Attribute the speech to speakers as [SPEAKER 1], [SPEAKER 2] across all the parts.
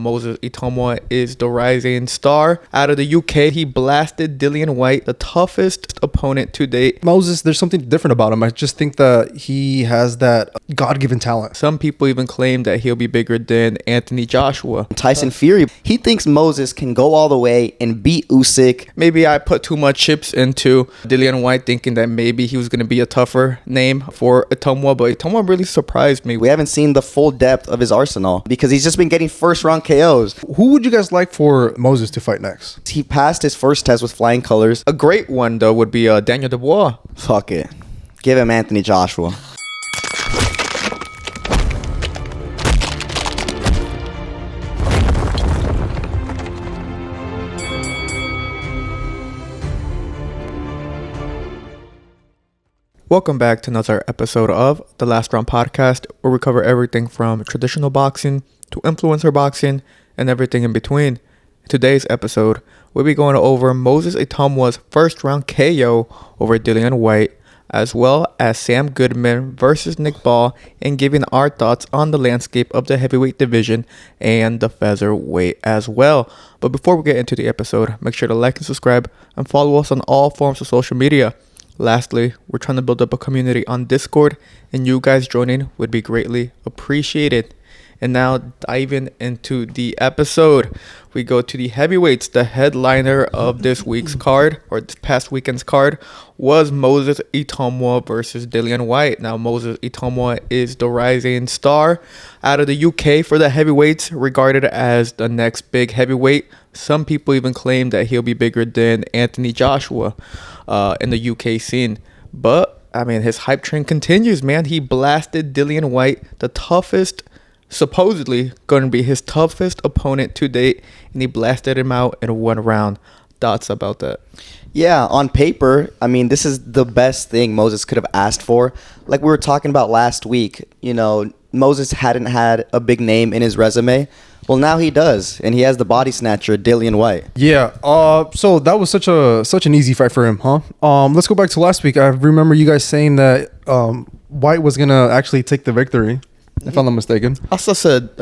[SPEAKER 1] Moses Itauma is the rising star. Out of the UK, he blasted Dillian Whyte, the toughest opponent to date.
[SPEAKER 2] Moses, there's something different about him. I just think that he has that God-given talent.
[SPEAKER 1] Some people even claim that he'll be bigger than Anthony Joshua.
[SPEAKER 3] Tyson Fury, he thinks Moses can go all the way and beat Usyk.
[SPEAKER 1] Maybe I put too much chips into Dillian Whyte, thinking that maybe he was going to be a tougher name for Itauma, but Itauma really surprised me.
[SPEAKER 3] We haven't seen the full depth of his arsenal because he's just been getting first-round KOs.
[SPEAKER 2] Who would you guys like for Moses to fight next?
[SPEAKER 3] He passed his first test with flying colors.
[SPEAKER 1] A great one, though, would be Daniel Dubois.
[SPEAKER 3] Fuck it. Give him Anthony Joshua.
[SPEAKER 1] Welcome back to another episode of The Last Round Podcast, where we cover everything from traditional boxing to influencer boxing and everything in between. In today's episode, we'll be going over Moses Itauma's first round KO over Dillian Whyte, as well as Sam Goodman versus Nick Ball, and giving our thoughts on the landscape of the heavyweight division and the featherweight as well. But before we get into the episode, make sure to like and subscribe and follow us on all forms of social media. Lastly, we're trying to build up a community on Discord, and you guys joining would be greatly appreciated. And now, diving into the episode, we go to the heavyweights. The headliner of this week's card, or this past weekend's card, was Moses Itauma versus Dillian Whyte. Now, Moses Itauma is the rising star out of the UK for the heavyweights, regarded as the next big heavyweight. Some people even claim that he'll be bigger than Anthony Joshua in the UK scene. But, I mean, his hype train continues, man. He blasted Dillian Whyte, the toughest, supposedly going to be his toughest opponent to date, and he blasted him out in one round. Thoughts about that?
[SPEAKER 3] Yeah, on paper, I mean, this is the best thing Moses could have asked for. Like we were talking about last week, you know, Moses hadn't had a big name in his resume. Well, now he does, and he has the body snatcher, Dillian Whyte.
[SPEAKER 2] Yeah, so that was such an easy fight for him, huh? Let's go back to last week. I remember you guys saying that Whyte was going to actually take the victory, if I'm not mistaken.
[SPEAKER 1] I also said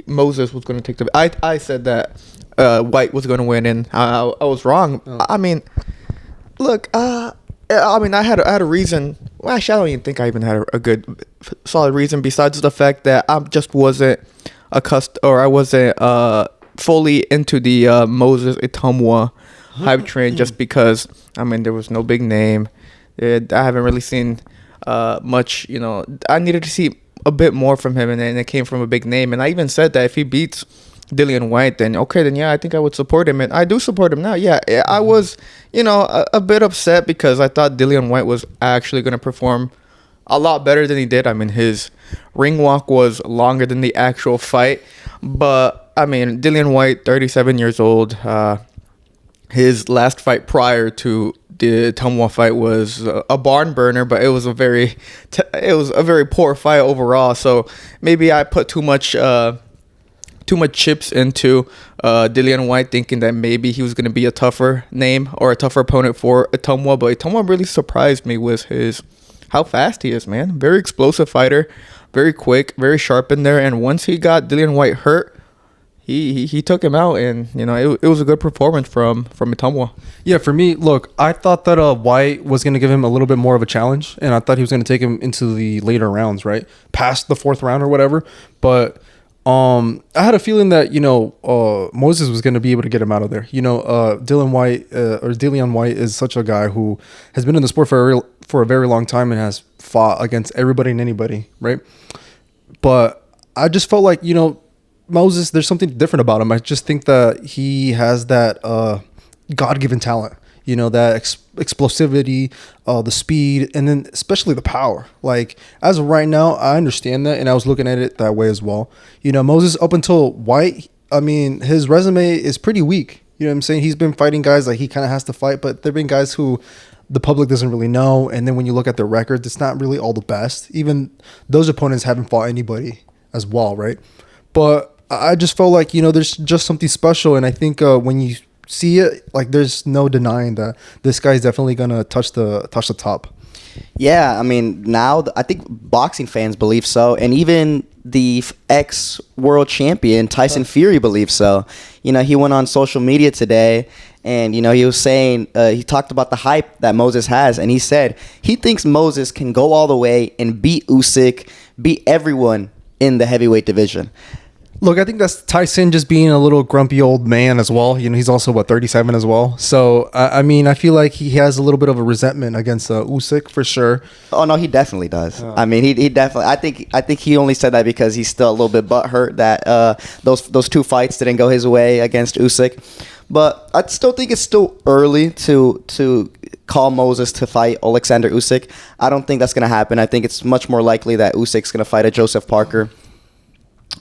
[SPEAKER 1] Moses was going to take the... I said that Whyte was going to win, and I was wrong.
[SPEAKER 2] Oh.
[SPEAKER 1] I mean, look, I had a reason. Well, actually, I don't even think I even had a good, solid reason besides the fact that I just wasn't I wasn't fully into the Moses Itauma hype train, just because, I mean, there was no big name. I haven't really seen much, you know. I needed to see a bit more from him, and it came from a big name. And I even said that if he beats Dillian Whyte, then yeah, I think I would support him, and I do support him now. Yeah, I was, you know, a bit upset because I thought Dillian Whyte was actually going to perform a lot better than he did. I mean, his ring walk was longer than the actual fight, but I mean, Dillian Whyte, 37 years old. His last fight prior to the Itauma fight was a barn burner, but it was a very poor fight overall. So maybe I put too much chips into Dillian Whyte, thinking that maybe he was going to be a tougher name or a tougher opponent for Itauma. But Itauma really surprised me with how fast he is, man. Very explosive fighter, very quick, very sharp in there. And once he got Dillian Whyte hurt, he took him out, and you know it was a good performance from Itauma.
[SPEAKER 2] Yeah, for me, look, I thought that Whyte was going to give him a little bit more of a challenge, and I thought he was going to take him into the later rounds, right, past the fourth round or whatever. But I had a feeling that, you know, Moses was going to be able to get him out of there. You know, Dillian Whyte is such a guy who has been in the sport for a very long time and has fought against everybody and anybody, right? But I just felt like, you know, Moses, there's something different about him. I just think that he has that God-given talent, you know, that explosivity, the speed, and then especially the power. Like, as of right now, I understand that, and I was looking at it that way as well. You know, Moses, up until Whyte, I mean, his resume is pretty weak. You know what I'm saying? He's been fighting guys like he kind of has to fight, but there have been guys who the public doesn't really know, and then when you look at their records, it's not really all the best. Even those opponents haven't fought anybody as well, right? But I just felt like, you know, there's just something special, and I think when you see it, like, there's no denying that this guy's definitely gonna touch the top.
[SPEAKER 3] Yeah, I mean, now I think boxing fans believe so, and even the ex-world champion Tyson Fury believes so. He went on social media today, and he was saying he talked about the hype that Moses has, and he said he thinks Moses can go all the way and beat Usyk, beat everyone in the heavyweight division.
[SPEAKER 2] Look, I think that's Tyson just being a little grumpy old man as well. He's also 37 as well. So I feel like he has a little bit of a resentment against Usyk for sure.
[SPEAKER 3] Oh no, he definitely does. He definitely. I think he only said that because he's still a little bit butthurt that those two fights didn't go his way against Usyk. But I still think it's still early to call Moses to fight Alexander Usyk. I don't think that's gonna happen. I think it's much more likely that Usyk's gonna fight a Joseph Parker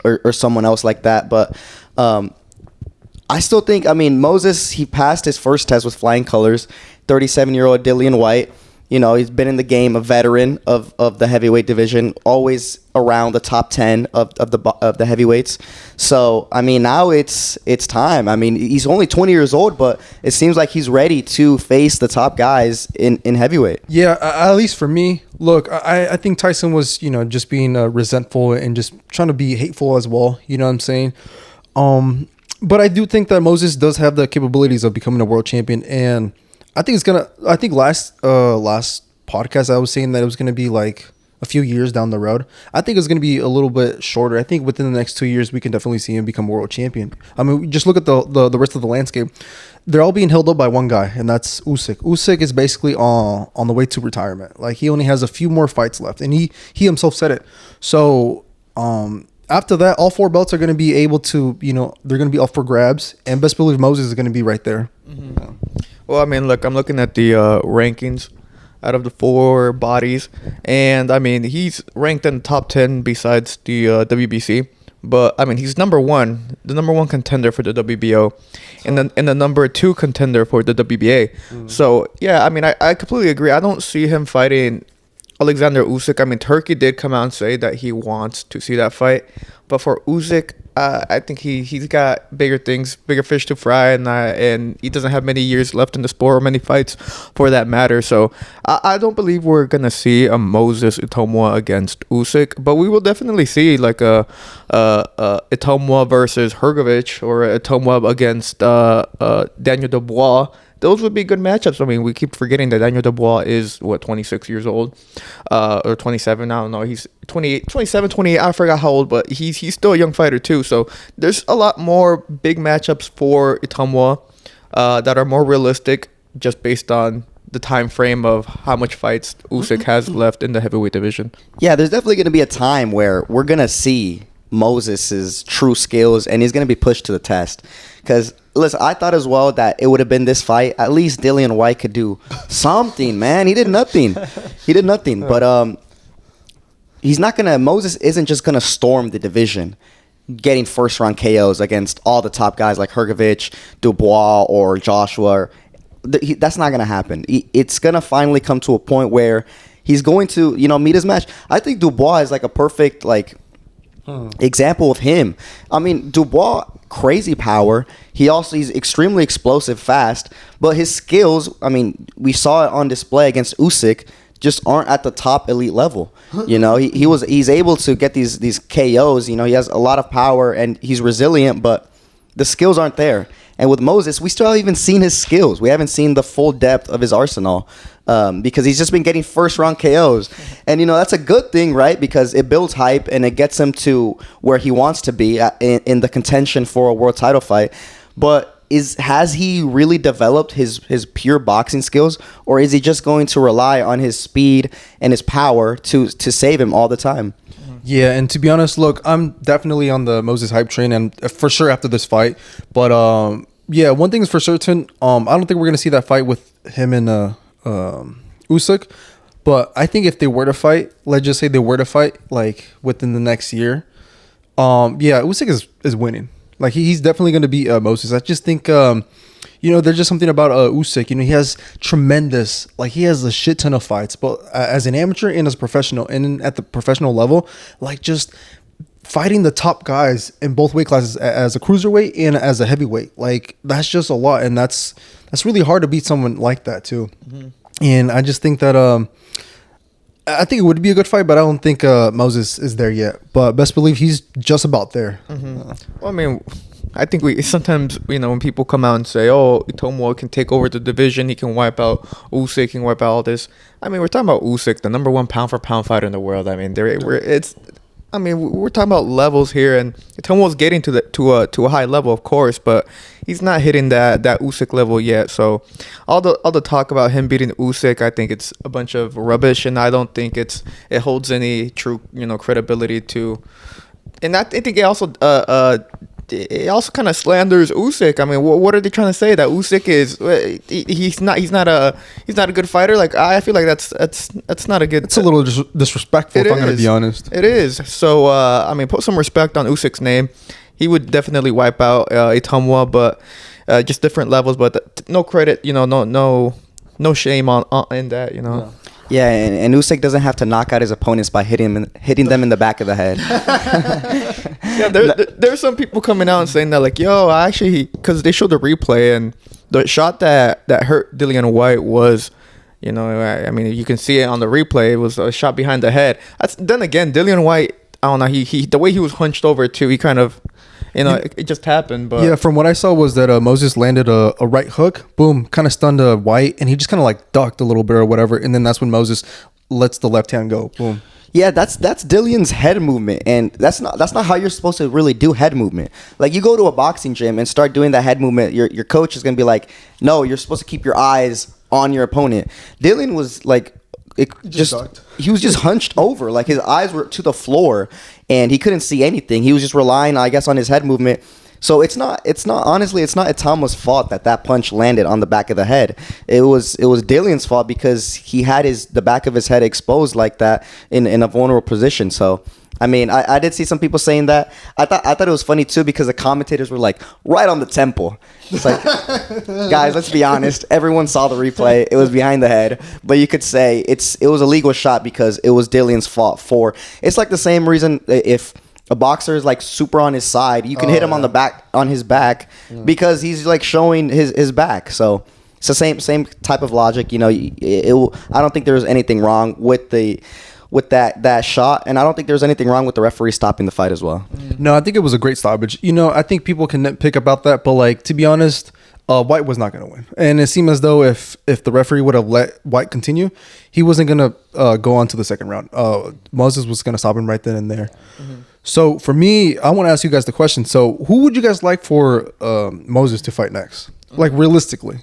[SPEAKER 3] or someone else like that. But I still think, Moses, he passed his first test with flying colors. 37-year-old Dillian Whyte, he's been in the game, a veteran of the heavyweight division, always around the top 10 of the heavyweights. So, now it's time. He's only 20 years old, but it seems like he's ready to face the top guys in heavyweight.
[SPEAKER 2] Yeah, at least for me. Look, I think Tyson was, just being resentful and just trying to be hateful as well. You know what I'm saying? But I do think that Moses does have the capabilities of becoming a world champion, and I think last podcast I was saying that it was gonna be like a few years down the road. I think it's gonna be a little bit shorter. I think within the next 2 years we can definitely see him become world champion. Just look at the rest of the landscape. They're all being held up by one guy, and that's Usyk. Usyk is basically on the way to retirement. Like, he only has a few more fights left, and he himself said it. So after that, all 4 belts are going to be able to, they're going to be up for grabs, and best believe Moses is going to be right there.
[SPEAKER 1] Mm-hmm. Well, look, I'm looking at the rankings out of the 4 bodies, and he's ranked in the top 10 besides the WBC. But he's the number one contender for the WBO, and the number 2 contender for the WBA. Mm-hmm. So yeah, I completely agree. I don't see him fighting Alexander Usyk. Turkey did come out and say that he wants to see that fight, but for Usyk, I think he's got bigger fish to fry, and he doesn't have many years left in the sport, or many fights for that matter. So I don't believe we're gonna see a Moses Itauma against Usyk, but we will definitely see like a Itauma versus Hrgovic, or a Itauma against Daniel Dubois. Those would be good matchups. We keep forgetting that Daniel Dubois is, 26 years old, or 27. I don't know. He's 28, 27, 28. I forgot how old, but he's still a young fighter too. So there's a lot more big matchups for Itauma that are more realistic, just based on the time frame of how much fights Usyk has left in the heavyweight division.
[SPEAKER 3] Yeah, there's definitely going to be a time where we're going to see Moses's true skills, and he's going to be pushed to the test. Because listen, I thought as well that it would have been this fight. At least Dillian Whyte could do something, man. He did nothing. But he's not gonna. Moses isn't just gonna storm the division, getting first round KOs against all the top guys like Hrgovic, Dubois, or Joshua. That's not gonna happen. It's gonna finally come to a point where he's going to, meet his match. I think Dubois is like a perfect example of him. Dubois, crazy power. He's extremely explosive, fast, but his skills, we saw it on display against Usyk, just aren't at the top elite level. He's able to get these KOs. He has a lot of power and he's resilient, but the skills aren't there. And with Moses, we still haven't even seen his skills. We haven't seen the full depth of his arsenal, because he's just been getting first round KOs. And, that's a good thing, right? Because it builds hype and it gets him to where he wants to be in the contention for a world title fight. But has he really developed his pure boxing skills, or is he just going to rely on his speed and his power to save him all the time?
[SPEAKER 2] Yeah, and to be honest, look, I'm definitely on the Moses hype train, and for sure after this fight. But yeah, one thing is for certain, I don't think we're gonna see that fight with him and Usyk. But I think if they were to fight, let's just say they were to fight like within the next year, yeah, Usyk is winning. Like he's definitely gonna beat Moses. I just think there's just something about Usyk. He has tremendous, he has a shit ton of fights, but as an amateur and as a professional, and at the professional level, just fighting the top guys in both weight classes, as a cruiserweight and as a heavyweight, that's just a lot, and that's really hard to beat someone like that too. Mm-hmm. And I just think that I think it would be a good fight, but I don't think Moses is there yet. But best believe he's just about there.
[SPEAKER 1] Well, I mean, I think we sometimes, when people come out and say, "Oh, Itouma can take over the division. He can wipe out Usyk, he can wipe out all this." I mean, we're talking about Usyk, the number one pound for pound fighter in the world. I mean, we're talking about levels here, and Itouma's getting to a high level, of course, but he's not hitting that Usyk level yet. So all the talk about him beating Usyk, I think it's a bunch of rubbish, and I don't think it holds any true credibility to. And I think it also kind of slanders Usyk. I mean, what are they trying to say, that Usyk is he's not a good fighter? Like, I feel like that's not a good.
[SPEAKER 2] It's a little disrespectful, if I'm going to be honest.
[SPEAKER 1] It is. So I mean, put some respect on Usyk's name. He would definitely wipe out Itauma, but just different levels. But no credit, no shame in that,
[SPEAKER 2] Yeah.
[SPEAKER 3] Yeah, and Usyk doesn't have to knock out his opponents by hitting them in the back of the head.
[SPEAKER 1] Yeah, there's some people coming out and saying that, like, yo, because they showed the replay, and the shot that hurt Dillian Whyte was, I mean, you can see it on the replay. It was a shot behind the head. Then again, Dillian Whyte, I don't know, he the way he was hunched over too, he kind of, it just happened. But
[SPEAKER 2] yeah, from what I saw was that Moses landed a right hook, boom, kind of stunned White, and he just kind of like ducked a little bit or whatever, and then that's when Moses lets the left hand go, boom.
[SPEAKER 3] Yeah, that's Dillian's head movement, and that's not how you're supposed to really do head movement. Like, you go to a boxing gym and start doing that head movement, your coach is gonna be like, no, you're supposed to keep your eyes on your opponent. Dillian was like, he was just hunched over, like his eyes were to the floor, and he couldn't see anything. He was just relying, I guess, on his head movement. So it's not honestly, it's not Itauma's fault that punch landed on the back of the head. It was Dillian's fault, because he had the back of his head exposed like that in a vulnerable position. So I mean, I did see some people saying that. I thought it was funny too, because the commentators were like, right on the temple. It's like, guys, let's be honest. Everyone saw the replay. It was behind the head, but you could say it was a legal shot because it was Dillian's fault. It's like the same reason if a boxer is like super on his side, you can hit him on his back because he's like showing his back. So it's the same type of logic. I don't think there was anything wrong with that shot, and I don't think there's anything wrong with the referee stopping the fight as well.
[SPEAKER 2] No, I think it was a great stoppage. I think people can nitpick about that, but like, to be honest, White was not going to win, and it seemed as though if the referee would have let White continue, he wasn't going to go on to the second round. Moses was going to stop him right then and there. So for me, I want to ask you guys the question. So who would you guys like for Moses to fight next? Like, realistically?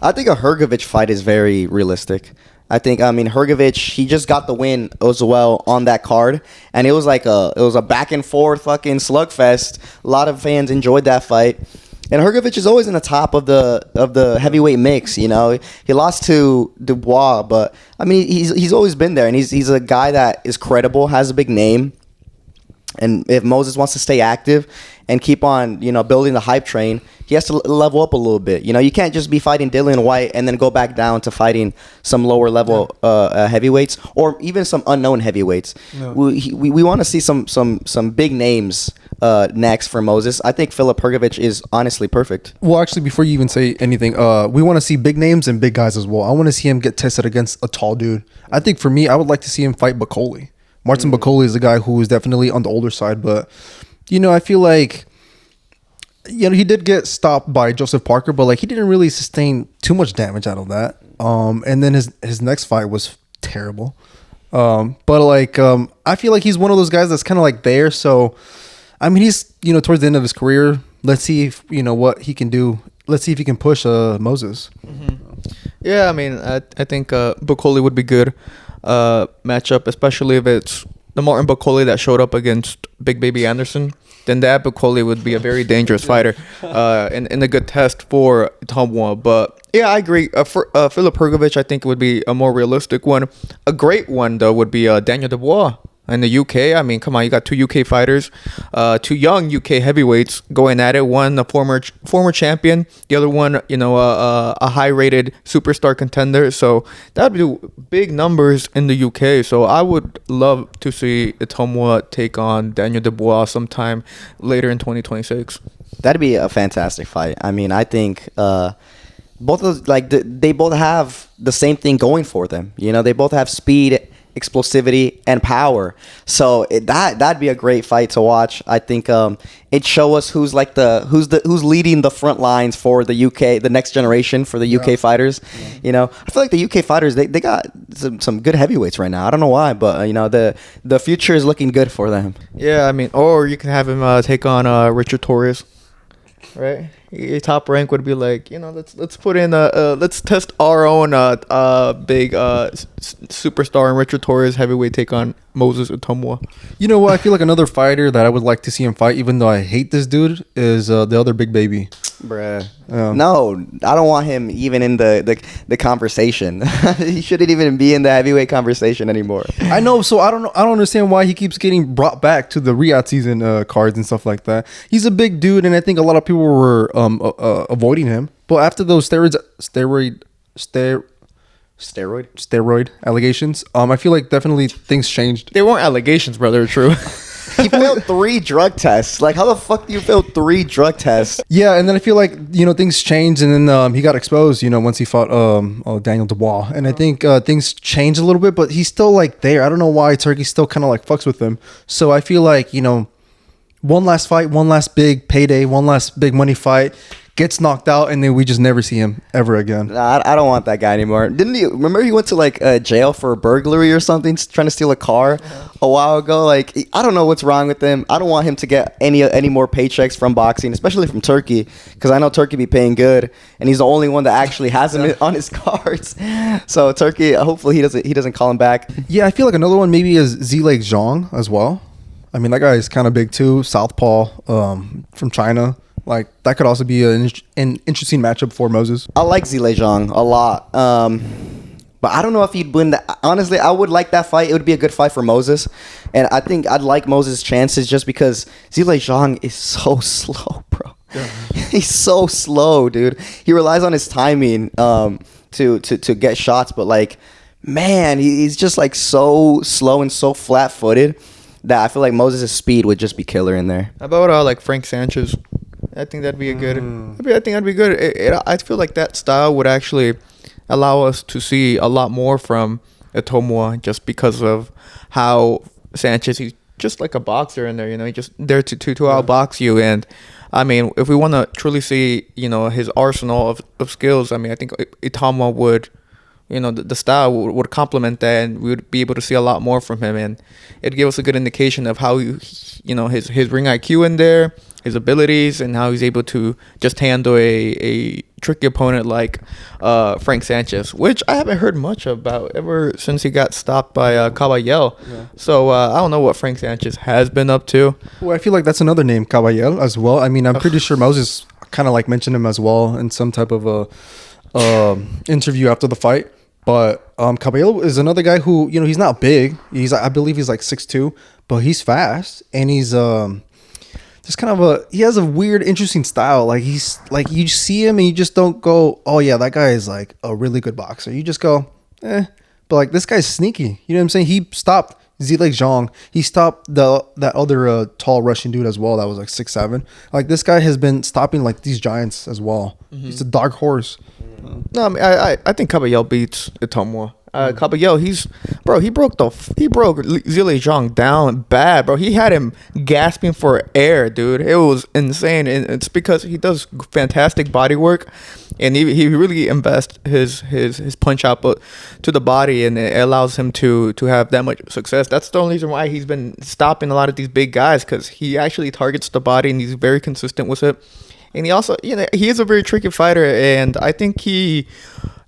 [SPEAKER 3] I think a Hrgovic fight is very realistic. Hrgovic, he just got the win as well on that card, and it was a back and forth fucking slugfest. A lot of fans enjoyed that fight, and Hrgovic is always in the top of the heavyweight mix. He lost to Dubois, but I mean, he's always been there, and he's a guy that is credible, has a big name. And if Moses wants to stay active and keep on, building the hype train, he has to level up a little bit. You can't just be fighting Dillian Whyte and then go back down to fighting some lower level heavyweights, or even some unknown heavyweights. Yeah. We want to see some big names next for Moses. I think Filip Hrgovic is honestly perfect.
[SPEAKER 2] Well, actually, before you even say anything, we want to see big names and big guys as well. I want to see him get tested against a tall dude. I think for me, I would like to see him fight Bakole. Martin Bakole is a guy who is definitely on the older side, but I feel like he did get stopped by Joseph Parker, but like, he didn't really sustain too much damage out of that. And then his next fight was terrible. But like, I feel like he's one of those guys that's kind of like there. So I mean, he's towards the end of his career. Let's see if what he can do. Let's see if he can push Moses.
[SPEAKER 1] Yeah, I mean, I think Bakole would be good matchup, especially if it's the Martin Bakole that showed up against Big Baby Anderson. Then that Bakole would be a very dangerous fighter and a good test for Itauma. But yeah, I agree. For Filip Hrgovic, I think it would be a more realistic one. A great one though would be Daniel Dubois in the UK. I mean, come on, you got two UK fighters, two young UK heavyweights going at it. One a former champion, the other one, a high-rated superstar contender. So that would do big numbers in the UK. So I would love to see Itauma take on Daniel Dubois sometime later in 2026.
[SPEAKER 3] That'd be a fantastic fight. I mean, I think both of those, they both have the same thing going for them. They both have speed, explosivity, and power. So that'd be a great fight to watch. I think it show us who's leading the front lines for the UK, the next generation for the UK fighters. You know, I feel like the UK fighters they got some good heavyweights right now. I don't know why, but you know the future is looking good for them.
[SPEAKER 1] Yeah, I mean, or you can have him take on Richard Torres, right? Your top rank would be like, you know, let's put in let's test our own big superstar and Richard Torres heavyweight take on Moses Itauma.
[SPEAKER 2] You know what? I feel like another fighter that I would like to see him fight, even though I hate this dude, is the other big baby.
[SPEAKER 3] Bruh. No, I don't want him even in the conversation. He shouldn't even be in the heavyweight conversation anymore.
[SPEAKER 2] I know, so I don't know. I don't understand why he keeps getting brought back to the Riyadh season cards and stuff like that. He's a big dude, and I think a lot of people were avoiding him. But after those steroid allegations, I feel like definitely things changed.
[SPEAKER 1] They weren't allegations, bro. They're true.
[SPEAKER 3] He failed 3 drug tests. Like, how the fuck do you fail 3 drug tests?
[SPEAKER 2] Yeah, and then I feel like, you know, things changed, and then he got exposed, you know, once he fought Daniel Dubois. And I think things changed a little bit, but he's still, like, there. I don't know why Turkey still kind of, like, fucks with him. So I feel like, you know, one last fight, one last big payday, one last big money fight, gets knocked out, and then we just never see him ever again.
[SPEAKER 3] Nah, I don't want that guy anymore. Didn't you remember he went to like jail for burglary or something, trying to steal a car a while ago? Like, I don't know what's wrong with him. I don't want him to get any more paychecks from boxing, especially from Turkey, because I know Turkey be paying good, and he's the only one that actually has him on his cards. So Turkey, hopefully he doesn't call him back.
[SPEAKER 2] Yeah, I feel like another one maybe is Zhilei Zhang as well. I mean, that guy is kind of big too, southpaw from China. Like, that could also be an interesting matchup for Moses.
[SPEAKER 3] I like Zhilei Zhang a lot. But I don't know if he'd win that. Honestly, I would like that fight. It would be a good fight for Moses. And I think I'd like Moses' chances just because Zhilei Zhang is so slow, bro. Yeah. He's so slow, dude. He relies on his timing to get shots. But, like, man, he's just, like, so slow and so flat-footed that I feel like Moses' speed would just be killer in there.
[SPEAKER 1] How about, like, Frank Sanchez? I think that'd be a good. I think that'd be good. I feel like that style would actually allow us to see a lot more from Itauma, just because of how Sanchez, he's just like a boxer in there. You know, he's just there to outbox you. And I mean, if we want to truly see, you know, his arsenal of skills, I mean, I think Itauma would, you know, the style would complement that, and we would be able to see a lot more from him, and it'd give us a good indication of how you know, his ring IQ in there, his abilities, and how he's able to just handle a tricky opponent like Frank Sanchez, which I haven't heard much about ever since he got stopped by Caballel. Yeah. So I don't know what Frank Sanchez has been up to.
[SPEAKER 2] Well, I feel like that's another name, Caballel, as well. I mean, I'm pretty sure Moses kind of like mentioned him as well in some type of a interview after the fight. But Caballel is another guy who, you know, he's not big. I believe he's like 6'2", but he's fast, and he's just kind of he has a weird, interesting style. Like, he's like, you see him and you just don't go, oh yeah, that guy is like a really good boxer. You just go, eh. But like, this guy's sneaky. You know what I'm saying? He stopped Zhilei Zhang. He stopped that other tall Russian dude as well that was like 6'7". Like, this guy has been stopping like these giants as well. Mm-hmm. He's a dark horse.
[SPEAKER 1] No, I mean, I think Caballel beats Itauma. Caballel, he broke Zhilei Zhang down bad, bro. He had him gasping for air, dude. It was insane, and it's because he does fantastic body work, and he really invests his punch output to the body, and it allows him to have that much success. That's the only reason why he's been stopping a lot of these big guys, because he actually targets the body, and he's very consistent with it. And he also, you know, he is a very tricky fighter, and I think he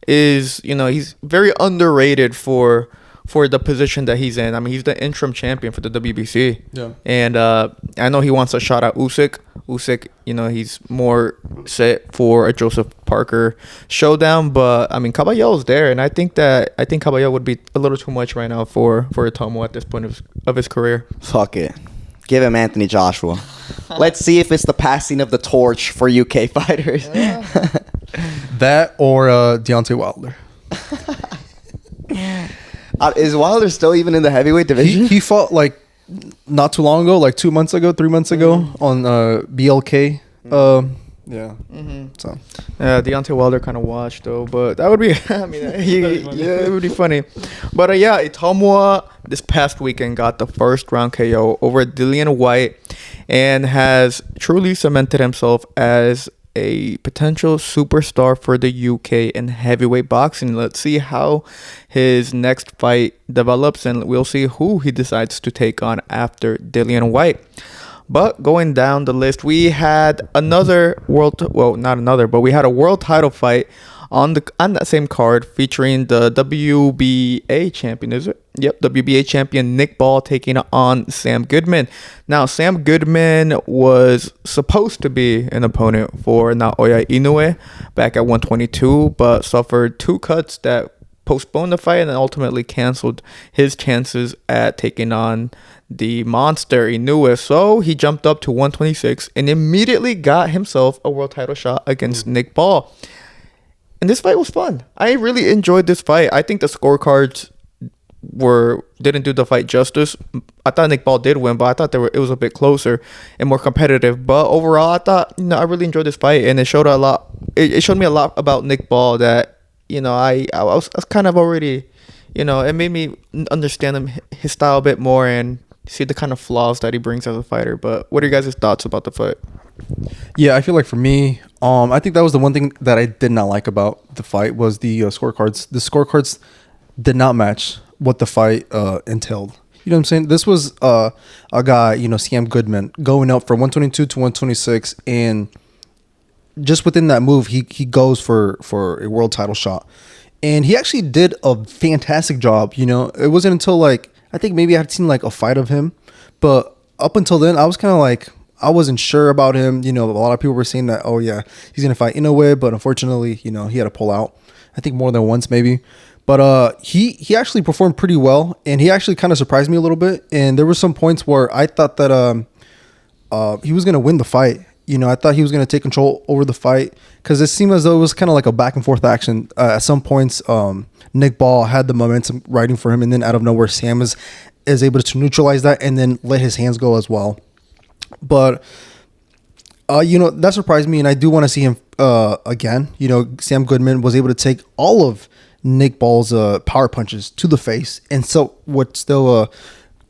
[SPEAKER 1] is, you know, he's very underrated for the position that he's in. I mean, he's the interim champion for the WBC. Yeah. And I know he wants a shot at Usyk. Usyk, you know, he's more set for a Joseph Parker showdown, but I mean, Caballel is there, and I think Caballel would be a little too much right now for Itauma at this point of his career.
[SPEAKER 3] Fuck it. Give him Anthony Joshua. Let's see if it's the passing of the torch for UK fighters.
[SPEAKER 2] That or Deontay Wilder.
[SPEAKER 3] Is Wilder still even in the heavyweight division?
[SPEAKER 2] He fought like not too long ago, like 2 months ago, 3 months ago on BLK. Yeah. So
[SPEAKER 1] Yeah, Deontay Wilder kind of watched though, but that would be. I mean, yeah, it would be funny. But yeah, Itauma this past weekend got the first round KO over Dillian Whyte, and has truly cemented himself as a potential superstar for the UK in heavyweight boxing. Let's see how his next fight develops, and we'll see who he decides to take on after Dillian Whyte. But going down the list, we had another we had a world title fight on that same card featuring the WBA champion, is it? Yep, WBA champion Nick Ball taking on Sam Goodman. Now, Sam Goodman was supposed to be an opponent for Naoya Inoue back at 122, but suffered 2 cuts that postponed the fight and then ultimately canceled his chances at taking on the monster Inoue. So he jumped up to 126 and immediately got himself a world title shot against Nick Ball. And this fight was fun. I really enjoyed this fight. I think the scorecards didn't do the fight justice. I thought Nick Ball did win, but I thought it was a bit closer and more competitive. But overall, I thought I really enjoyed this fight, and it showed a lot. It showed me a lot about Nick Ball that I was kind of already, it made me understand his style a bit more and see the kind of flaws that he brings as a fighter. But what are you guys' thoughts about the fight?
[SPEAKER 2] yeah, I feel like for me, I think that was the one thing that I did not like about the fight was the scorecards. The scorecards did not match what the fight entailed. You know what I'm saying? This was a guy, Sam Goodman, going up from 122 to 126, and just within that move, he goes for a world title shot, and he actually did a fantastic job. It wasn't until I think maybe I had seen a fight of him, but up until then, I was kind of I wasn't sure about him. A lot of people were saying that, oh yeah, he's gonna fight Inoue, but unfortunately, he had to pull out. I think more than once maybe. But he actually performed pretty well, and he actually kind of surprised me a little bit. And there were some points where I thought that he was gonna win the fight. I thought he was gonna take control over the fight because it seemed as though it was kind of like a back and forth action. At some points, Nick Ball had the momentum riding for him, and then out of nowhere, Sam is able to neutralize that and then let his hands go as well. But that surprised me, and I do want to see him again. Sam Goodman was able to take all of Nick Ball's power punches to the face, and so would still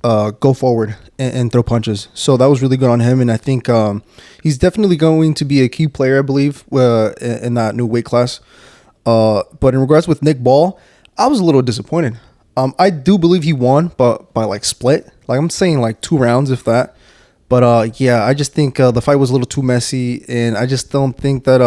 [SPEAKER 2] go forward and throw punches. So that was really good on him, and I think he's definitely going to be a key player, I believe, in that new weight class. But in regards with Nick Ball, I was a little disappointed. I do believe he won, but by split. I'm saying 2 rounds, if that. But yeah, I just think the fight was a little too messy, and I just don't think that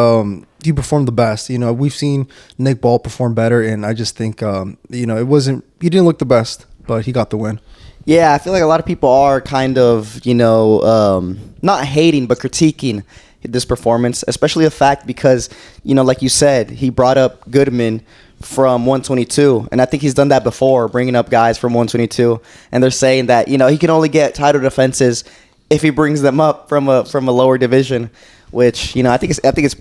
[SPEAKER 2] he performed the best. We've seen Nick Ball perform better, and I just think he didn't look the best, but he got the win.
[SPEAKER 3] Yeah, I feel like a lot of people are kind of, not hating, but critiquing this performance, especially the fact because, like you said, he brought up Goodman from 122, and I think he's done that before, bringing up guys from 122, and they're saying that, he can only get title defenses if he brings them up from a lower division, which I think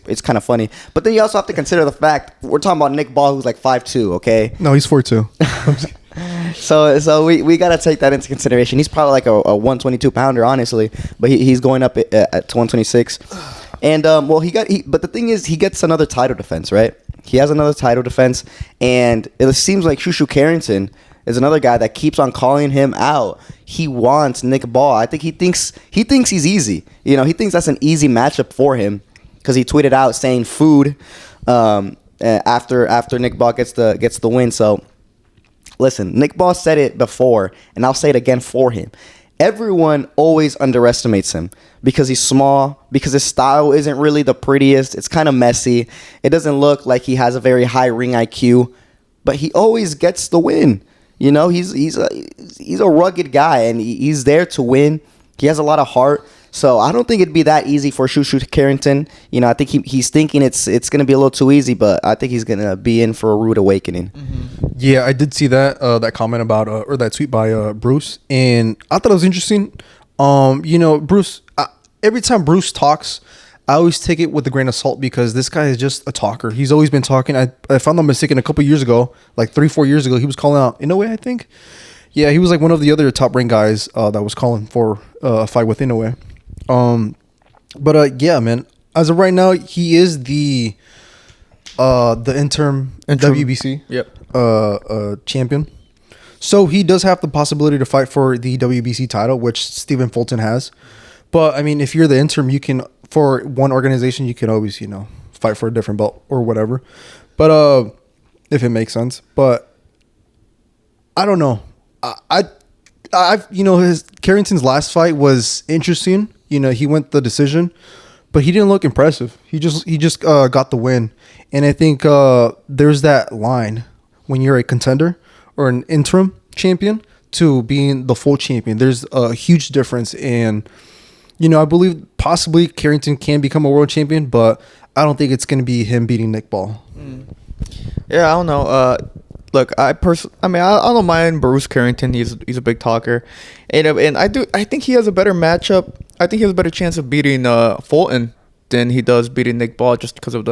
[SPEAKER 3] it's kind of funny. But then you also have to consider the fact we're talking about Nick Ball, who's 5'2", okay?
[SPEAKER 2] No, he's 4'2".
[SPEAKER 3] So we gotta take that into consideration. He's probably a 122 pounder, honestly, but he's going up at 126. And but the thing is, he gets another title defense, right? He has another title defense, and it seems like Usyk Carrington is another guy that keeps on calling him out. He wants Nick Ball. I think he thinks he's easy. He thinks that's an easy matchup for him because he tweeted out saying food after Nick Ball gets the win. So listen, Nick Ball said it before, and I'll say it again for him. Everyone always underestimates him because he's small, because his style isn't really the prettiest. It's kind of messy. It doesn't look like he has a very high ring IQ, but he always gets the win. He's a rugged guy, and he's there to win. He has a lot of heart. So I don't think it'd be that easy for Usyk Carrington. I think he's thinking it's going to be a little too easy, but I think he's going to be in for a rude awakening.
[SPEAKER 2] Mm-hmm. Yeah, I did see that comment about or that tweet by Bruce, and I thought it was interesting. Bruce, every time Bruce talks, I always take it with a grain of salt because this guy is just a talker. He's always been talking. If I'm not mistaken, a couple years ago, 3-4 years ago, he was calling out Inoue, I think. Yeah, he was one of the other top ranked guys that was calling for a fight with Inoue. But yeah, man, As of right now, he is the interim WBC champion. So he does have the possibility to fight for the WBC title, which Stephen Fulton has. But I mean, if you're the interim, you can, for one organization, you can always, fight for a different belt or whatever. But if it makes sense. But I don't know. I've his Carrington's last fight was interesting. He went the decision, but he didn't look impressive. He just got the win. And I think there's that line when you're a contender or an interim champion to being the full champion. There's a huge difference. And, I believe possibly Carrington can become a world champion, but I don't think it's going to be him beating Nick Ball.
[SPEAKER 1] Yeah, I don't know. Look, I don't mind Bruce Carrington. He's a big talker, and I think he has a better matchup. I think he has a better chance of beating Fulton than he does beating Nick Ball, just because of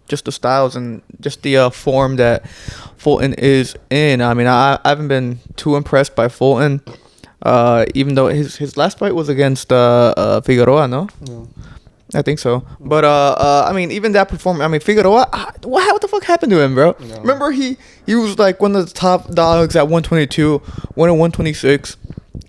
[SPEAKER 1] just the styles and just the form that Fulton is in. I mean, I haven't been too impressed by Fulton, even though his last fight was against Figueroa, no? Yeah. I think so. But I mean, even that performance. I mean, Figueroa. What the fuck happened to him, bro? No. Remember, he was like one of the top dogs at 122, won at 126,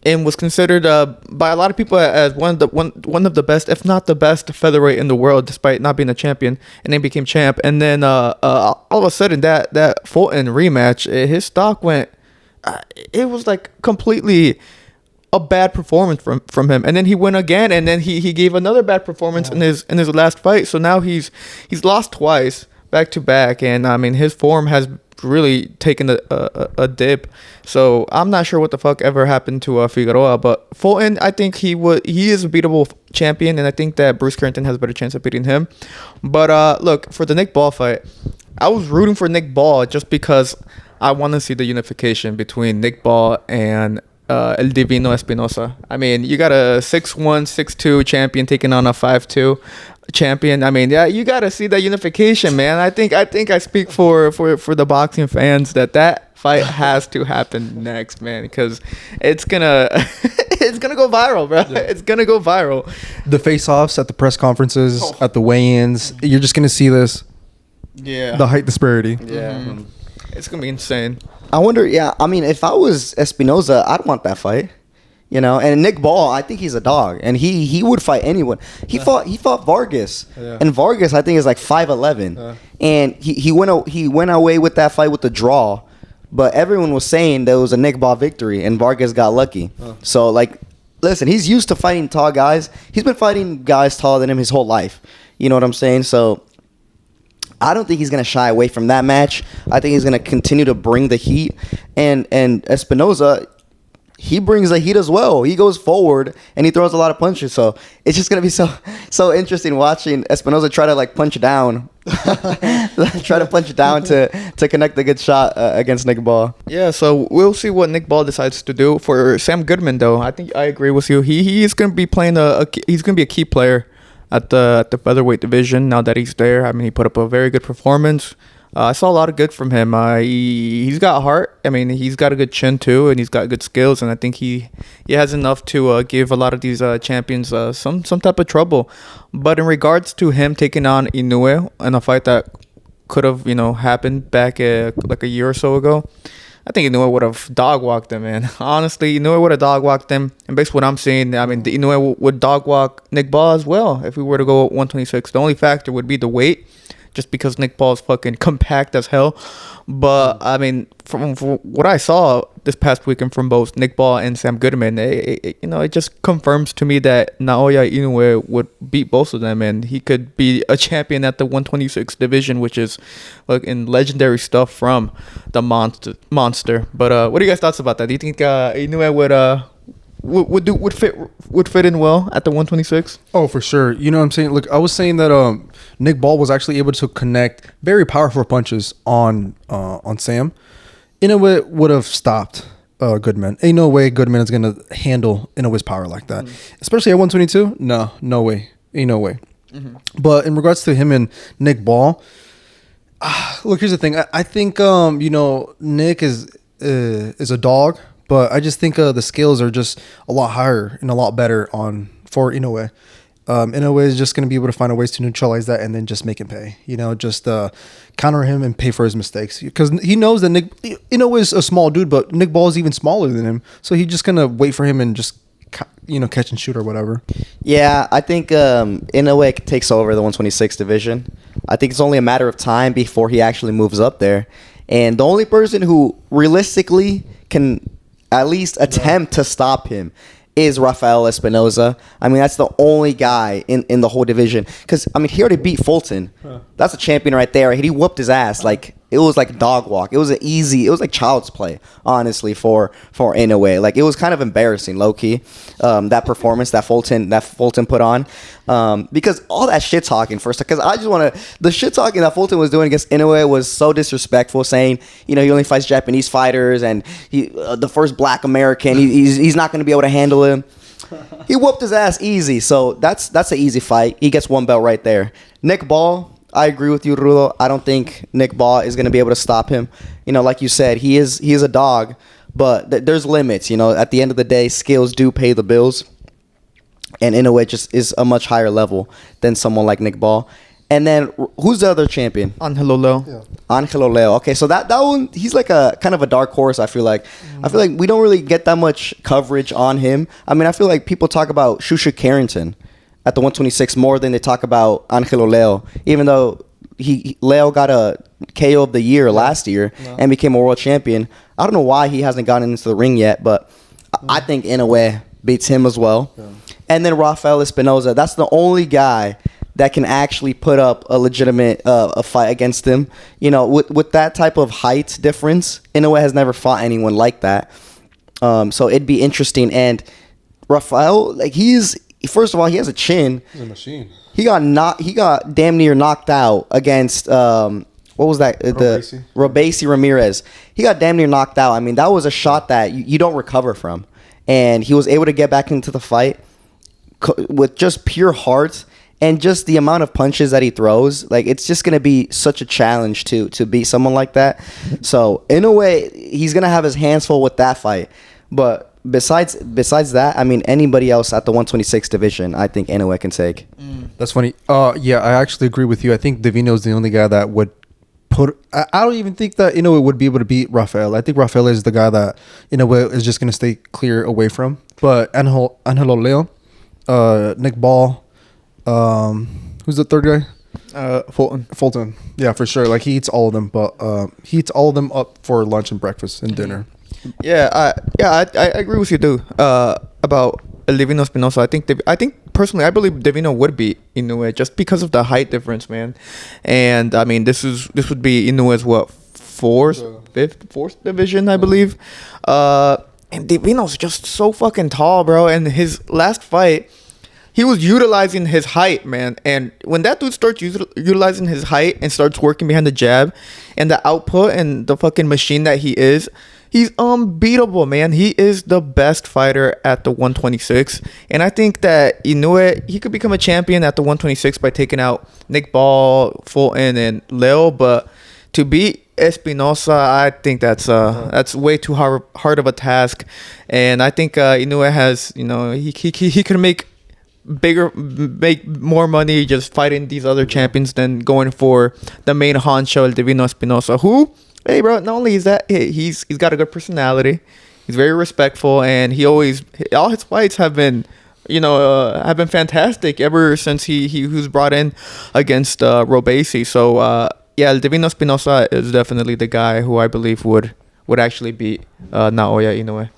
[SPEAKER 1] and was considered by a lot of people as one of the best, if not the best, featherweight in the world, despite not being a champion. And then became champ. And then all of a sudden, that Fulton rematch, his stock went. It was like completely a bad performance from him, and then he went again, and then he gave another bad performance in his last fight. So now he's lost twice back to back, and I mean his form has really taken a dip. So I'm not sure what the fuck ever happened to Figueroa, but Fulton, I think he is a beatable champion, and I think that Bruce Carrington has a better chance of beating him. But look, for the Nick Ball fight, I was rooting for Nick Ball just because I want to see the unification between Nick Ball and El Divino Espinoza. I mean, you got a 6'1", 6'2" champion taking on a 5'2" champion. I mean, yeah, you got to see that unification, man. I think I speak for the boxing fans that fight has to happen next, man, because it's gonna go viral, bro. Yeah. It's gonna go viral.
[SPEAKER 2] The face-offs at the press conferences, at the weigh-ins, you're just gonna see this.
[SPEAKER 1] Yeah.
[SPEAKER 2] The height disparity.
[SPEAKER 1] Yeah. Mm-hmm. It's gonna be insane.
[SPEAKER 3] I wonder, I mean, if I was Espinoza, I'd want that fight. And Nick Ball, I think he's a dog, and he would fight anyone. He fought Vargas, and Vargas I think is like 5'11", and he went away with that fight with the draw, but everyone was saying that it was a Nick Ball victory, and Vargas got lucky. So like, listen, he's used to fighting tall guys. He's been fighting guys taller than him his whole life. You know what I'm saying? So I don't think he's going to shy away from that match. I think he's going to continue to bring the heat. And Espinoza, he brings the heat as well. He goes forward and he throws a lot of punches. So it's just going to be so interesting watching Espinoza try to like punch down. Try to punch down to connect a good shot against Nick Ball.
[SPEAKER 1] Yeah, so we'll see what Nick Ball decides to do. For Sam Goodman, though, I think I agree with you. He is going to be playing he's going to be a key player at the featherweight division now that he's there. I mean, he put up a very good performance. I saw a lot of good from him. He's got heart. I mean, he's got a good chin too, and he's got good skills. And I think he has enough to give a lot of these champions some type of trouble. But in regards to him taking on Inoue in a fight that could have happened back like a year or so ago, I think Inoue would have dog walked him, man. Honestly, Inoue would have dog walked him. And based on what I'm seeing, I mean, the Inoue would dog walk Nick Ball as well if we were to go 126. The only factor would be the weight, just because Nick Ball is fucking compact as hell. But I mean, from what I saw this past weekend from both Nick Ball and Sam Goodman, it just confirms to me that Naoya Inoue would beat both of them, and he could be a champion at the 126 division, which is like in legendary stuff from the monster. But what are you guys' thoughts about that? Do you think Inoue would fit in well at the 126?
[SPEAKER 2] Oh, for sure. You know what I'm saying? Look, I was saying that Nick Ball was actually able to connect very powerful punches on Sam. Inoue would have stopped Goodman. Ain't no way Goodman is gonna handle Inoue's power like that, especially at 122. No way. Ain't no way. Mm-hmm. But in regards to him and Nick Ball, look, here's the thing. I think Nick is a dog. But I just think the skills are just a lot higher and a lot better for Inoue. Inoue is just going to be able to find a ways to neutralize that and then just make him pay. Just counter him and pay for his mistakes. Because he knows that Inoue is a small dude, but Nick Ball is even smaller than him. So he's just going to wait for him and just catch and shoot or whatever.
[SPEAKER 3] Yeah, I think Inoue takes over the 126 division. I think it's only a matter of time before he actually moves up there. And the only person who realistically can at least attempt to stop him is Rafael Espinoza. I mean, that's the only guy in the whole division. Because, I mean, he already beat Fulton. That's a champion right there. He whooped his ass. Like, it was like dog walk. It was like child's play, honestly, for Inoue. Like, it was kind of embarrassing, low-key, that performance that Fulton put on. Because all that shit-talking first, because I just want to, the shit-talking that Fulton was doing against Inoue was so disrespectful, saying, he only fights Japanese fighters, and he the first black American, he's not going to be able to handle him. He whooped his ass easy, so that's an easy fight. He gets one belt right there. Nick Ball, I agree with you, Rulo. I don't think Nick Ball is going to be able to stop him. Like you said, he is a dog, but there's limits. At the end of the day, skills do pay the bills, and Inoue just is a much higher level than someone like Nick Ball. And then who's the other champion?
[SPEAKER 1] Angelo Leo.
[SPEAKER 2] Yeah.
[SPEAKER 3] Angelo Leo. Okay, so that one, he's like a kind of a dark horse. I feel like we don't really get that much coverage on him. I mean, I feel like people talk about Shusha Carrington at the 126 more than they talk about Angelo Leo, even though Leo got a KO of the year last year and became a world champion. I don't know why he hasn't gotten into the ring yet, but I think Inoue beats him as well. Yeah. And then Rafael Espinoza, that's the only guy that can actually put up a legitimate a fight against him. With that type of height difference, Inoue has never fought anyone like that. So it'd be interesting. And Rafael, like, first of all, he has a chin.
[SPEAKER 2] He's a machine.
[SPEAKER 3] He got damn near knocked out against what was that? The Robesi Ramirez. He got damn near knocked out. I mean, that was a shot that you don't recover from. And he was able to get back into the fight with just pure heart and just the amount of punches that he throws. Like, it's just going to be such a challenge to beat someone like that. So, in a way, he's going to have his hands full with that fight. But besides that, I mean, anybody else at the 126 division, I think Inoue can take.
[SPEAKER 2] That's funny. Yeah, I actually agree with you. I think Divino is the only guy that would I don't even think that Inoue would be able to beat Rafael. I think Rafael is the guy that Inoue is just going to stay clear away from. But Angelo Leo, Nick Ball, who's the third guy? Fulton. Yeah, for sure. Like, he eats all of them, but he eats all of them up for lunch and breakfast and dinner.
[SPEAKER 1] I agree with you, dude. About Divino Espinoza. I think personally, I believe Divino would beat Inoue just because of the height difference, man. And I mean, this would be Inoue's fourth division, I believe. And Divino's just so fucking tall, bro. And his last fight, he was utilizing his height, man. And when that dude starts utilizing his height and starts working behind the jab and the output and the fucking machine that he is, he's unbeatable, man. He is the best fighter at the 126. And I think that Inoue, he could become a champion at the 126 by taking out Nick Ball, Fulton, and Leo. But to beat Espinoza, I think that's way too hard of a task. And I think Inoue has, he could make more money just fighting these other champions than going for the main honcho, Divino Espinoza, who, hey, bro, not only is that, he's got a good personality, he's very respectful, and all his fights have been fantastic ever since he was brought in against Robesi. So Divino Espinoza is definitely the guy who I believe would actually beat Naoya Inoue.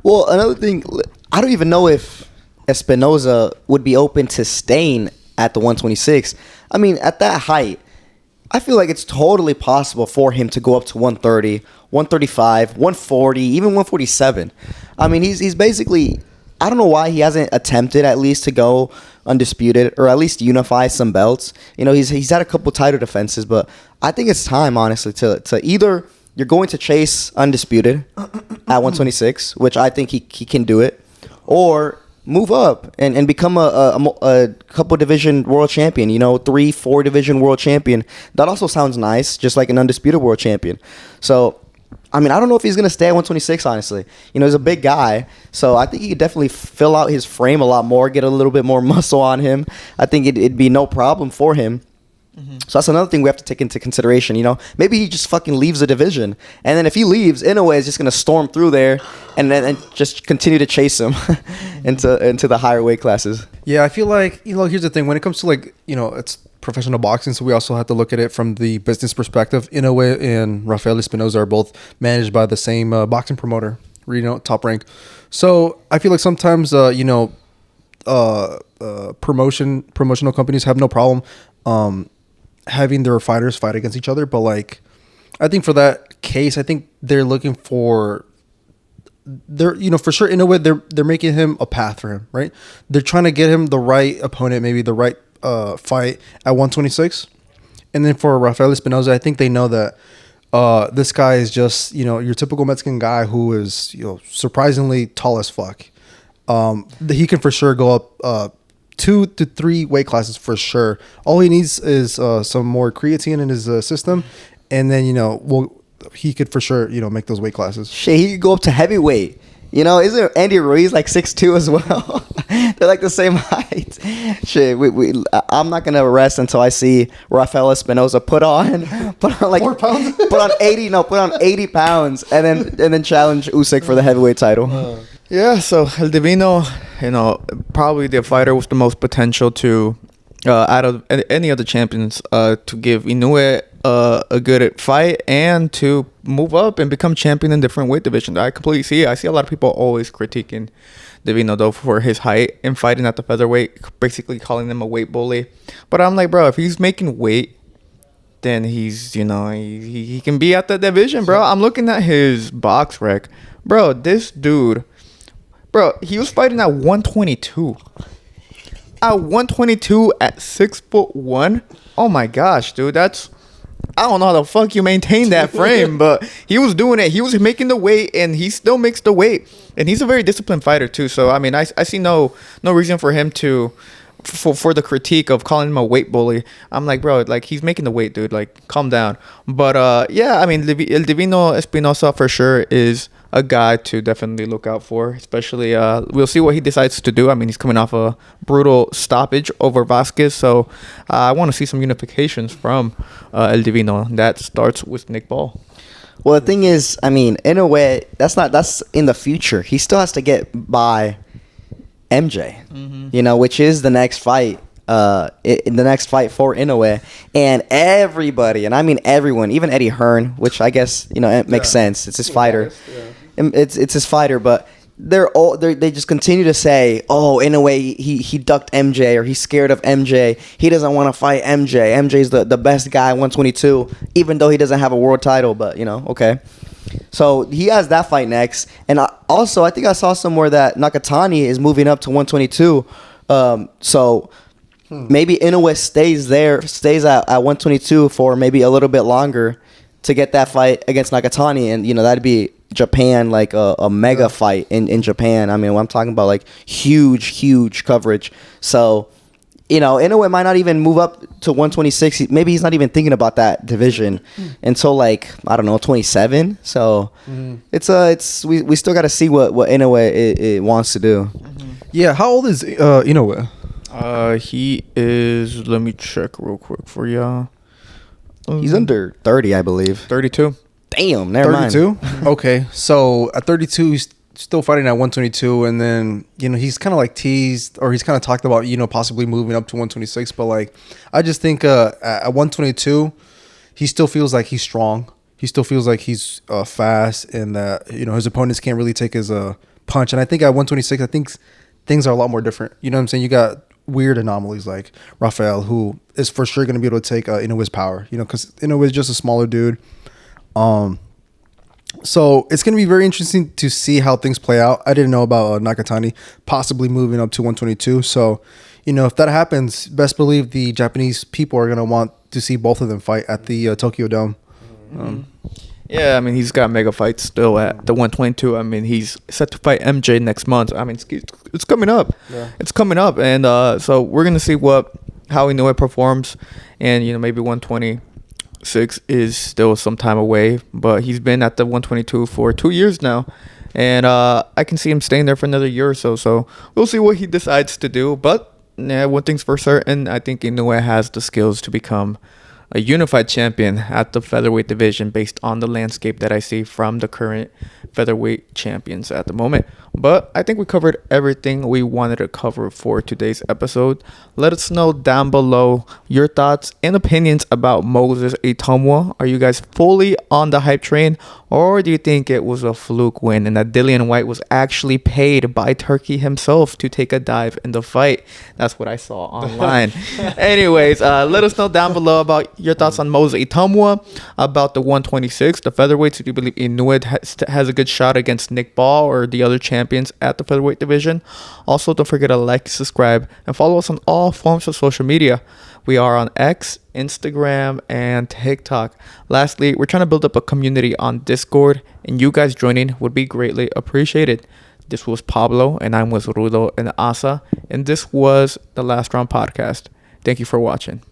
[SPEAKER 3] Well, another thing, I don't even know if Espinoza would be open to staying at the 126. I mean, at that height, I feel like it's totally possible for him to go up to 130, 135, 140, even 147. I mean, he's basically, I don't know why he hasn't attempted at least to go undisputed or at least unify some belts. He's had a couple title defenses, but I think it's time, honestly, to either you're going to chase undisputed at 126, which I think he can do it, or move up and become a couple division world champion, 3-4 division world champion. That also sounds nice, just like an undisputed world champion. So I mean, I don't know if he's gonna stay at 126. Honestly, he's a big guy, so I think he could definitely fill out his frame a lot more, get a little bit more muscle on him. I think it'd be no problem for him. So that's another thing we have to take into consideration. Maybe he just fucking leaves the division, and then if he leaves, Inoue is just gonna storm through there, and then just continue to chase him into the higher weight classes.
[SPEAKER 2] Yeah, I feel like here's the thing: when it comes to like it's professional boxing, so we also have to look at it from the business perspective. Inoue and Rafael Espinoza are both managed by the same boxing promoter, Top Rank. So I feel like sometimes promotional companies have no problem having their fighters fight against each other, but like I think for that case, I think they're looking for for sure Inoue, they're making him a path for him, right? They're trying to get him the right opponent, maybe the right fight at 126. And then for Rafael Espinoza, I think they know that this guy is just your typical Mexican guy who is surprisingly tall as fuck. He can for sure go up 2 to 3 weight classes for sure. All he needs is some more creatine in his system, and then he could for sure make those weight classes.
[SPEAKER 3] Shit, he could go up to heavyweight. Isn't Andy Ruiz like 6'2" as well? They're like the same height. Shit, I'm not gonna rest until I see Rafael Espinoza put on like
[SPEAKER 2] 4 pounds?
[SPEAKER 3] put on 80 pounds, and then challenge Usyk for the heavyweight title.
[SPEAKER 1] Yeah, so El Divino, probably the fighter with the most potential to, out of any of the champions, to give Inoue a good fight and to move up and become champion in different weight divisions. I completely see it. I see a lot of people always critiquing Divino, though, for his height and fighting at the featherweight, basically calling him a weight bully. But I'm like, bro, if he's making weight, then he's, he can be at the division, bro. I'm looking at his box rec. Bro, this dude... Bro, he was fighting at 122. At 122 at 6'1". Oh my gosh, dude, that's... I don't know how the fuck you maintain that frame, but he was doing it. He was making the weight, and he still makes the weight. And he's a very disciplined fighter too. So I mean, I see no reason for him to for the critique of calling him a weight bully. I'm like, bro, like he's making the weight, dude. Like, calm down. But yeah, I mean, El Divino Espinoza for sure is a guy to definitely look out for, especially we'll see what he decides to do. I mean, he's coming off a brutal stoppage over Vasquez, so I want to see some unifications from El Divino. That starts with Nick Ball.
[SPEAKER 3] Well, the thing is, I mean, in a way, that's in the future. He still has to get by MJ, which is the next fight. In the next fight for Inoue, and everybody, and I mean everyone, even Eddie Hearn, which I guess it makes sense. It's his fighter. It's his fighter, but they just continue to say, oh, Inoue, he ducked MJ, or he's scared of MJ. He doesn't want to fight MJ. MJ's the best guy at 122, even though he doesn't have a world title. But okay. So he has that fight next, and I think I saw somewhere that Nakatani is moving up to 122. So. Maybe Inoue stays at 122 for maybe a little bit longer to get that fight against Nakatani, and that'd be Japan, like a mega fight in Japan. I mean, I'm talking about like huge coverage. So Inoue might not even move up to 126. Maybe he's not even thinking about that division until like, I don't know, 27. So we still got to see what Inoue it wants to do.
[SPEAKER 2] Yeah, how old is Inoue?
[SPEAKER 1] He is, let me check real quick for y'all.
[SPEAKER 3] He's under 30, I believe.
[SPEAKER 1] 32.
[SPEAKER 3] Damn, never
[SPEAKER 2] 32?
[SPEAKER 3] mind.
[SPEAKER 2] Okay, so at 32, he's still fighting at 122, and then, he's kind of like teased, or he's kind of talked about, possibly moving up to 126, but like, I just think at 122, he still feels like he's strong. He still feels like he's fast, and that, his opponents can't really take his punch. And I think at 126, I think things are a lot more different. You know what I'm saying? You got weird anomalies like Rafael, who is for sure going to be able to take Inoue's power, because Inoue is just a smaller dude. So it's going to be very interesting to see how things play out. I didn't know about Nakatani possibly moving up to 122. So, if that happens, best believe the Japanese people are going to want to see both of them fight at the Tokyo Dome.
[SPEAKER 1] Yeah, I mean, he's got mega fights still at the 122. I mean, he's set to fight MJ next month. I mean, it's coming up. Yeah. It's coming up. And so we're going to see how Inoue performs. And, maybe 120 126 is still some time away, but he's been at the 122 for 2 years now. And I can see him staying there for another year or so. So we'll see what he decides to do. But yeah, one thing's for certain, I think Inoue has the skills to become a unified champion at the featherweight division based on the landscape that I see from the current featherweight champions at the moment. But I think we covered everything we wanted to cover for today's episode. Let us know down below your thoughts and opinions about Moses Itauma. Are you guys fully on the hype train, or do you think it was a fluke win and that Dillian Whyte was actually paid by Turkey himself to take a dive in the fight? That's what I saw online. Anyways, let us know down below about your thoughts on Moses Itauma, about the 126, the featherweights. Do you believe Inoue has a good shot against Nick Ball or the other champions at the featherweight division? Also, don't forget to like, subscribe, and follow us on all forms of social media. We are on X, Instagram, and TikTok. Lastly, we're trying to build up a community on Discord, and you guys joining would be greatly appreciated. This was Pablo, and I'm with Rudo and Asa, and this was the Last Round Podcast. Thank you for watching.